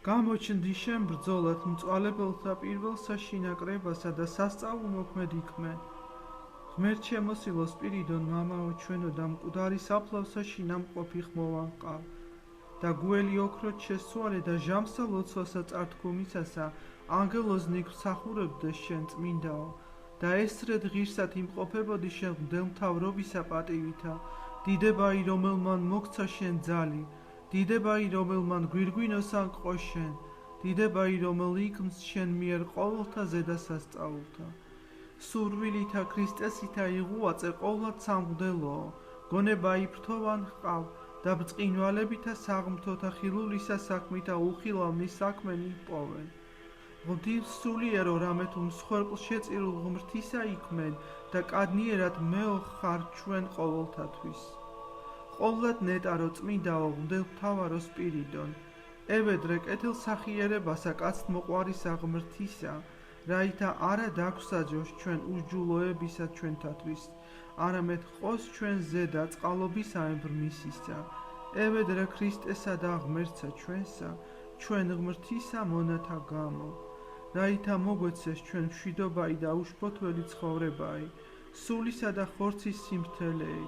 გამოჩნდი შენ ბრძოლად მწვალებელთა პირველსა შინაკრებასა და სასწაულ მოქმედ იქმენ. ღმერთ შემოსილო სპირიდონ მამაო ჩვენო და მკვდარი საფლავსა შინამყოფი ხმოვანყავ და გველი ოქროთ შესუარე და ჟამსა ლოცვასა წართქუმისასა ანგელოზნიკ მსახურებდეს შენ წმინდაო და ესრედ ღირსად იმყოფებოდი შენ მღვდელმთავრობისა პატივითა დიდებაი რომელმან მოგცა შენ ძალი დიდებაი რომელმან გვირგვინოსან ყო შენ დიდებაი რომელ იქმს შენ მიერ ყოველთა ზედასასწაულთა სურვილითა ქრისტესითა იღუაწე ყოვლად სამღვდელოო გონება იფრთოვან ჰყავ და ბრწყინვალებითა საღმრთოთა ხილულისა საქმითა უხილავნის საქმენი პოვენ ღვთის სულიერო რამე თუ მსხვერპლ შეწირულ ღმრთისა იქმენ და კადნიერად მეო ხარ ჩვენ ყოველთათვის ყოვლად ნეტარო წმინდაო მღვდელმთავარო სპირიდონ ევედრე კეთილსახიერებასა კაცთ მოყვარისა ღმრთისა რაითა არა დაგვსაჯოს ჩვენ უსჯულოებისა ჩვენთათვის არამედ ყოს ჩვენ ზედა წყალობისაებრ მისისა ევედრე ქრისტესა და ღმერთსა ჩვენსა ჩვენ ღმრთისა მონათა გამო რაითა მოგვეცეს ჩვენ მშვიდობაი და უშფოთველი ცხოვრებაი სულისა და ხორცის სიმართლეი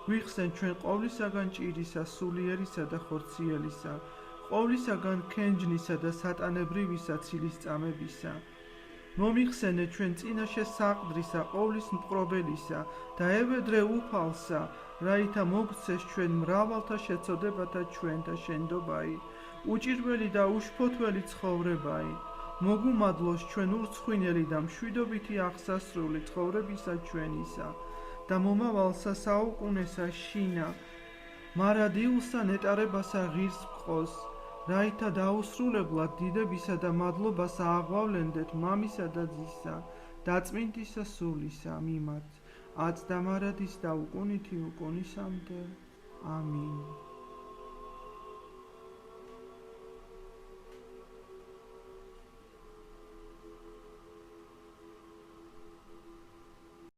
გვიხსენ ჩვენ ყოვლისაგან ჭირისა სულიერისა და ხორციელისა ყოვლისაგან ქენჯნისა და სატანებრივისა ცილისწამებისა მომიხსენე ჩვენ წინაშე საყდრისა ყოვლის მპყრობელისა და ევედრე უფალსა რაითა მოგვცეს ჩვენ მრავალთა შეწოდებათა ჩვენთა შენდობაი უჭირველი და უშფოთველი ცხოვრებაი მოგუმადლოს ჩვენ ურცხვინელი და მშვიდობითი აღსასრული ცხოვრებისა ჩვენისა და მომავალსა საუკუნესა შინა მარადილსა ნეტარებასა ღირს ბყოს რაითა დაუსრულებლად დიდებისა და მადლობასა აღვავლენდეთ მამისა და ძისა და წმინდისა სულისა მიმართ აც და მარადის და უკუნითი უკუნისამდე ამინ